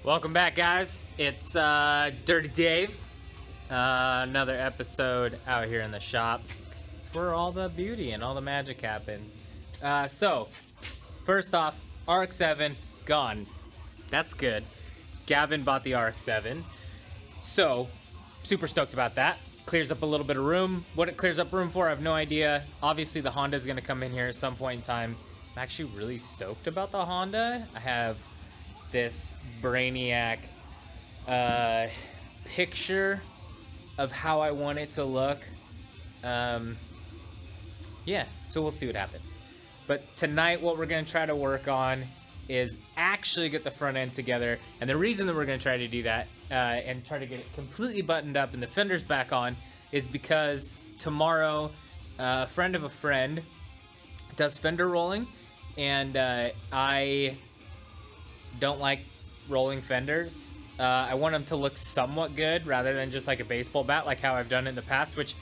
Welcome back, guys. It's Dirty Dave. Another episode out here in the shop. It's where all the beauty and all the magic happens. So, first off, RX-7 gone. That's good. Gavin bought the RX-7. So, super stoked about that. Clears up a little bit of room. What it clears up room for, I have no idea. Obviously, the Honda is going to come in here at some point in time. I'm actually really stoked about the Honda. I have this Brainiac picture of how I want it to look. Yeah, so we'll see what happens. But tonight, what we're going to try to work on is actually get the front end together. And the reason that we're going to try to do that and try to get it completely buttoned up and the fenders back on is because tomorrow, a friend of a friend does fender rolling, and I don't like rolling fenders. I want them to look somewhat good rather than just like a baseball bat, like how I've done in the past, which,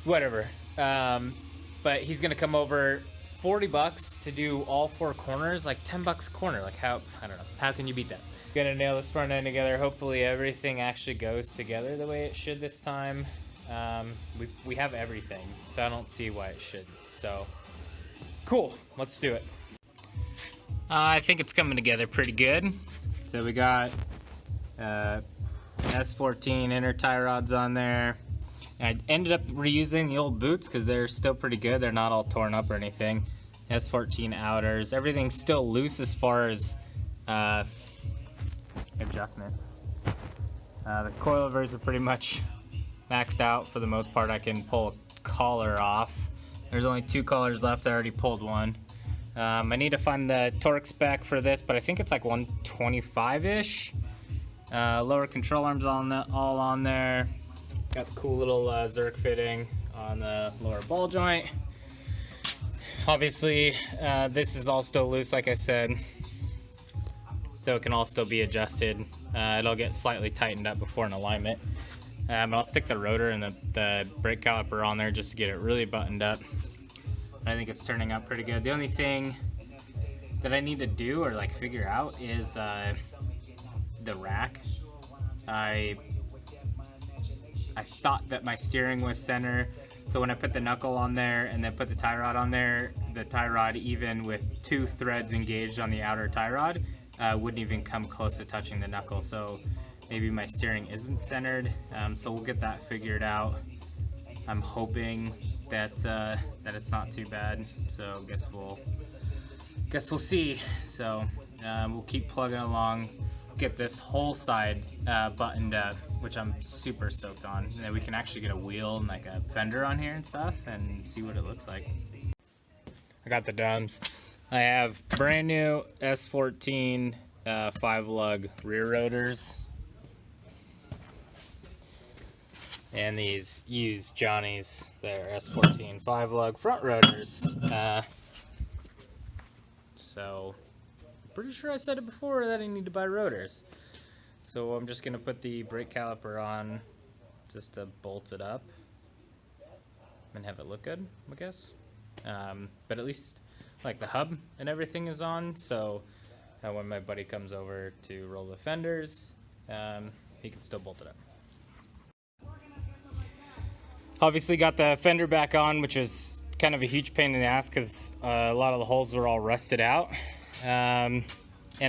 whatever. But he's gonna come over, $40 to do all four corners, like $10 a corner. Like how, I don't know, how can you beat that? Gonna nail this front end together. Hopefully everything actually goes together the way it should this time. We have everything, so I don't see why it shouldn't. So, cool, let's do it. I think it's coming together pretty good. So we got S14 inner tie rods on there. And I ended up reusing the old boots because they're still pretty good. They're not all torn up or anything. S14 outers. Everything's still loose as far as adjustment. The coilovers are pretty much maxed out for the most part. I can pull a collar off. There's only 2 collars left. I already pulled one. I need to find the torque spec for this, but I think it's like 125-ish. Lower control arms all on there. Got the cool little Zerk fitting on the lower ball joint. Obviously, this is all still loose, like I said, so it can all still be adjusted. It'll get slightly tightened up before an alignment. But I'll stick the rotor and the brake caliper on there just to get it really buttoned up. I think it's turning out pretty good. The only thing that I need to do or like figure out is the rack. I thought that my steering was center, so when I put the knuckle on there and then put the tie rod on there, the tie rod, even with 2 threads engaged on the outer tie rod, wouldn't even come close to touching the knuckle. So maybe my steering isn't centered. So we'll get that figured out. I'm hoping that it's not too bad. So guess we'll see. So we'll keep plugging along, get this whole side buttoned up, which I'm super stoked on. And then we can actually get a wheel and like a fender on here and stuff and see what it looks like. I got the drums. I have brand new S14 5-lug rear rotors. And these used Johnny's, their S14 5-lug front rotors. So, I'm pretty sure I said it before that I need to buy rotors. So I'm just gonna put the brake caliper on just to bolt it up and have it look good, I guess. But at least like the hub and everything is on, so when my buddy comes over to roll the fenders, he can still bolt it up. Obviously got the fender back on, which is kind of a huge pain in the ass because a lot of the holes were all rusted out. And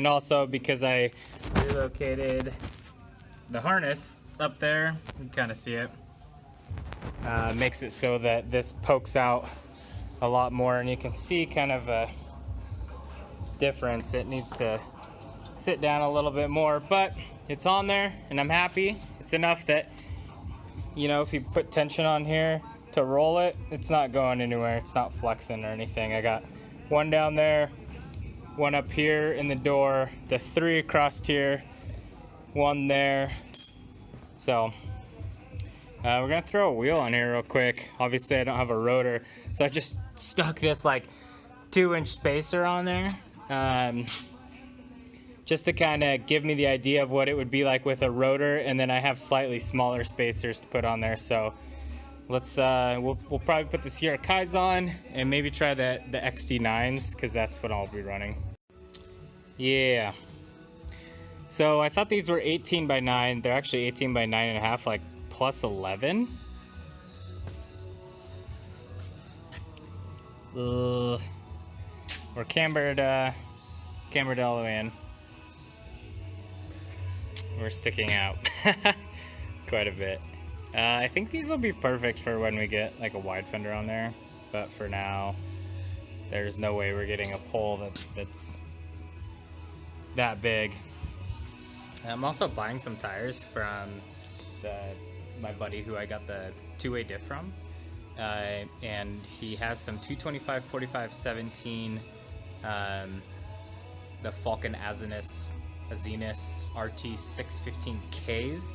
also because I relocated the harness up there, you can kind of see it, makes it so that this pokes out a lot more, and you can see kind of a difference. It needs to sit down a little bit more, but it's on there and I'm happy. It's enough that, you know, if you put tension on here to roll it, it's not going anywhere. It's not flexing or anything. I got one down there, one up here in the door, the 3 across here, one there. So we're gonna throw a wheel on here real quick. Obviously I don't have a rotor, so I just stuck this like 2-inch spacer on there, just to kind of give me the idea of what it would be like with a rotor, and then I have slightly smaller spacers to put on there. So let's we'll probably put the Sierra Kais on and maybe try the XT9s, because that's what I'll be running. Yeah. So I thought these were 18 by 9. They're actually 18 by 9.5, like plus 11. We're cambered all the way in. We're sticking out quite a bit. I think these will be perfect for when we get like a wide fender on there, but for now, there's no way we're getting a pole that's that big. I'm also buying some tires from my buddy who I got the two-way diff from, and he has some 225 45 17 the Falcon Azenus RT 615Ks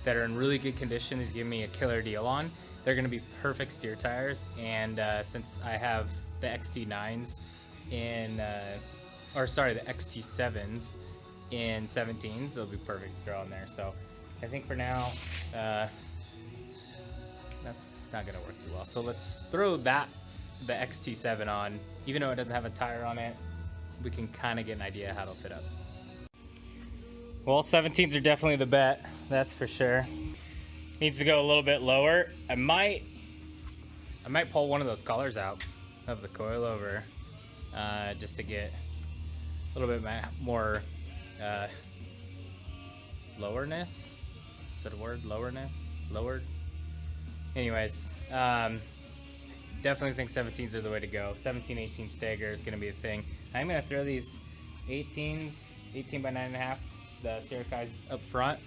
that are in really good condition. He's giving me a killer deal on. They're going to be perfect steer tires, and since I have the XT9s in, the XT7s in 17s, they'll be perfect to throw in there. So I think for now, that's not going to work too well. So let's throw the XT7 on. Even though it doesn't have a tire on it, we can kind of get an idea how it'll fit up. Well, 17s are definitely the bet, that's for sure. Needs to go a little bit lower. I might pull one of those collars out of the coilover just to get a little bit more lowerness. Is that a word? Lowerness? Lowered? Anyways, definitely think 17s are the way to go. 17, 18 stagger is going to be a thing. I'm going to throw these 18s, 18 by 9.5s, the Syracuse up front,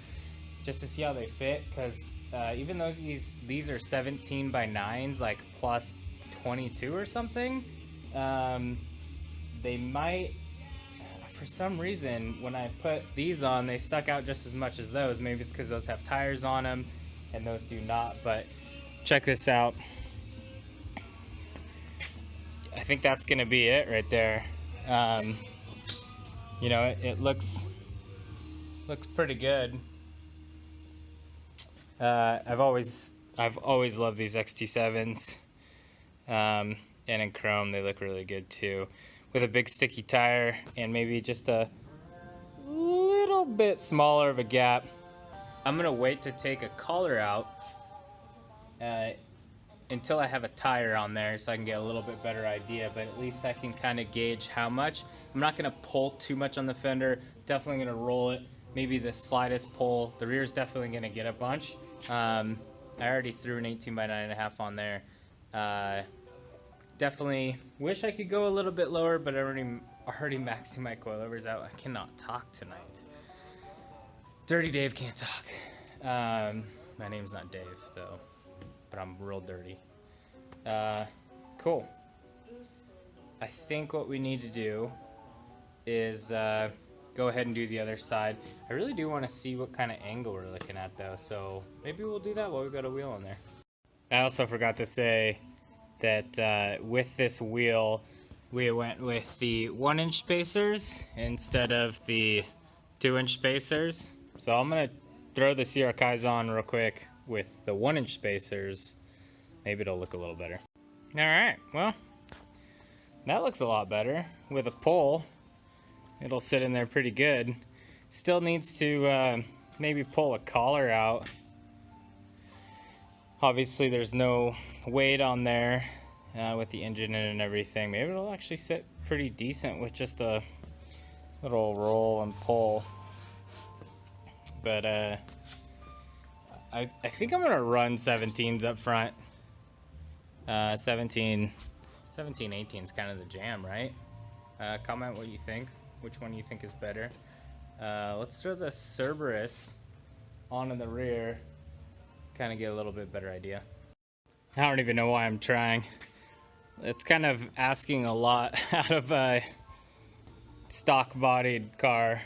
just to see how they fit, because even though these are 17 by 9s, like plus 22 or something, they might, for some reason, when I put these on, they stuck out just as much as those. Maybe it's because those have tires on them and those do not, but check this out. I think that's going to be it right there. You know, it looks pretty good. I've always loved these XT7s, and in chrome they look really good too, with a big sticky tire and maybe just a little bit smaller of a gap. I'm gonna wait to take a collar out until I have a tire on there, so I can get a little bit better idea, but at least I can kind of gauge how much. I'm not gonna pull too much on the fender, definitely gonna roll it, maybe the slightest pull. The rear's definitely gonna get a bunch. I already threw an 18 by 9.5 on there. Definitely wish I could go a little bit lower, but I already maxing my coilovers out. I cannot talk tonight. Dirty Dave can't talk. My name's not Dave though, but I'm real dirty. Cool. I think what we need to do is go ahead and do the other side. I really do want to see what kind of angle we're looking at though, so maybe we'll do that while we've got a wheel on there. I also forgot to say that with this wheel, we went with the 1-inch spacers instead of the 2-inch spacers. So I'm gonna throw the Syracuse on real quick with the 1-inch spacers. Maybe it'll look a little better. All right, well, that looks a lot better. With a pull, it'll sit in there pretty good. Still needs to maybe pull a collar out. Obviously there's no weight on there with the engine in and everything. Maybe it'll actually sit pretty decent with just a little roll and pull. But I think I'm gonna run 17s up front. 17, 18 is kind of the jam, right? Comment what you think. Which one you think is better? Let's throw the Cerberus on in the rear. Kind of get a little bit better idea. I don't even know why I'm trying. It's kind of asking a lot out of a stock bodied car.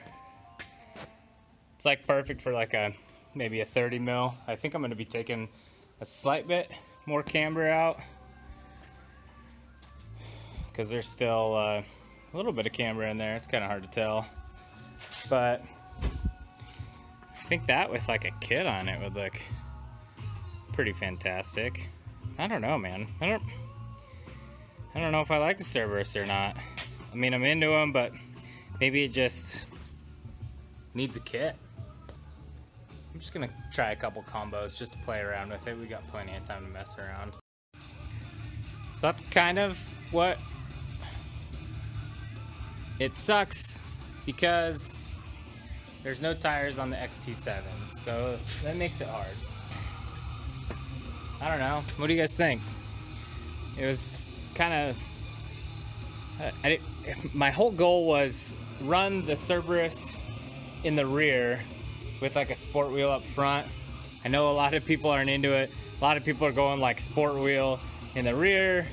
It's like perfect for like maybe a 30 mil. I think I'm going to be taking a slight bit more camber out because there's still a little bit of camber in there. It's kind of hard to tell, but I think that with like a kit on it would look pretty fantastic. I don't know, man. I don't know if I like the Cerberus or not. I mean, I'm into them, but maybe it just needs a kit. I'm just gonna try a couple combos just to play around with it. We got plenty of time to mess around. So that's kind of what it sucks, because there's no tires on the XT7, so that makes it hard. I don't know. What do you guys think? It was kind of... my whole goal was run the Cerberus in the rear with like a sport wheel up front. I know a lot of people aren't into it. A lot of people are going like sport wheel in the rear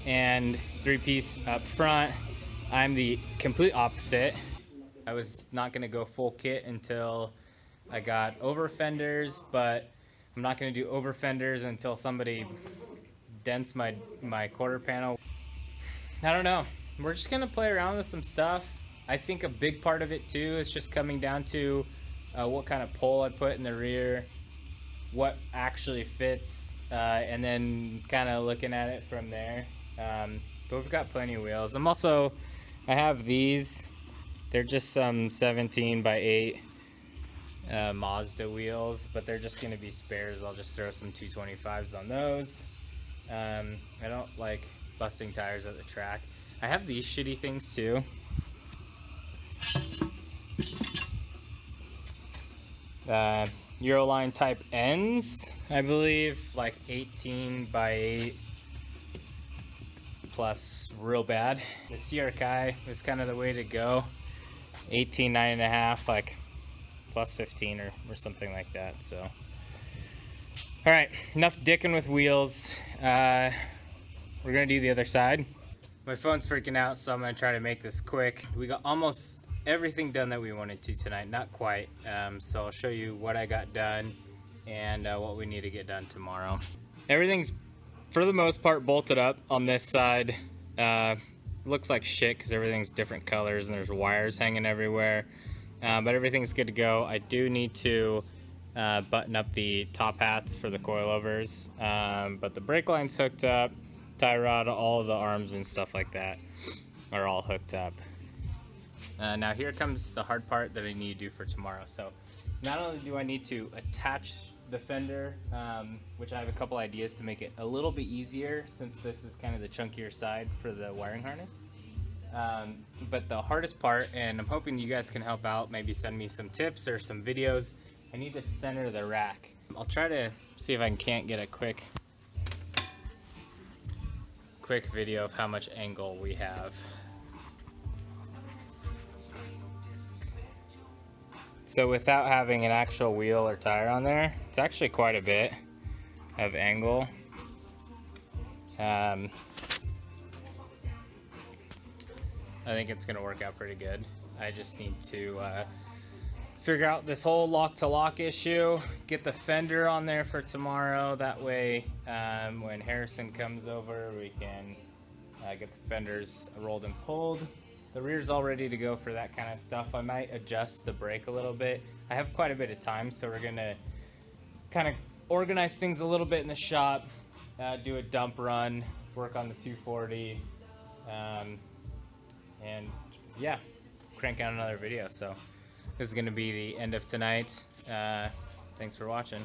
and 3-piece up front. I'm the complete opposite. I was not gonna go full kit until I got over fenders, but I'm not gonna do over fenders until somebody dents my quarter panel. I don't know. We're just gonna play around with some stuff. I think a big part of it too is just coming down to what kind of pole I put in the rear, what actually fits, and then kind of looking at it from there. But we've got plenty of wheels. I have these. They're just some 17 by 8 Mazda wheels, but they're just gonna be spares. I'll just throw some 225s on those. I don't like busting tires at the track. I have these shitty things too. Euroline type ends, I believe, like 18 by 8 plus real bad. The CR is kind of the way to go. 18, 9.5, like plus 15 or something like that. So, all right, enough dicking with wheels. We're gonna do the other side. My phone's freaking out, so I'm gonna try to make this quick. We got almost everything done that we wanted to tonight, not quite. So I'll show you what I got done and what we need to get done tomorrow. Everything's, for the most part, bolted up on this side. Looks like shit because everything's different colors and there's wires hanging everywhere. But everything's good to go. I do need to button up the top hats for the coilovers. But the brake line's hooked up, tie rod, all of the arms and stuff like that are all hooked up. Now here comes the hard part that I need to do for tomorrow. So not only do I need to attach the fender, which I have a couple ideas to make it a little bit easier since this is kind of the chunkier side for the wiring harness. But the hardest part, and I'm hoping you guys can help out, maybe send me some tips or some videos, I need to center the rack. I'll try to see if I can't get a quick video of how much angle we have. So without having an actual wheel or tire on there, it's actually quite a bit of angle. I think it's gonna work out pretty good. I just need to figure out this whole lock-to-lock issue, get the fender on there for tomorrow. That way, when Harrison comes over, we can get the fenders rolled and pulled. The rear's all ready to go for that kind of stuff. I might adjust the brake a little bit. I have quite a bit of time, so we're gonna kind of organize things a little bit in the shop, do a dump run, work on the 240, and yeah, crank out another video. So this is gonna be the end of tonight. Thanks for watching.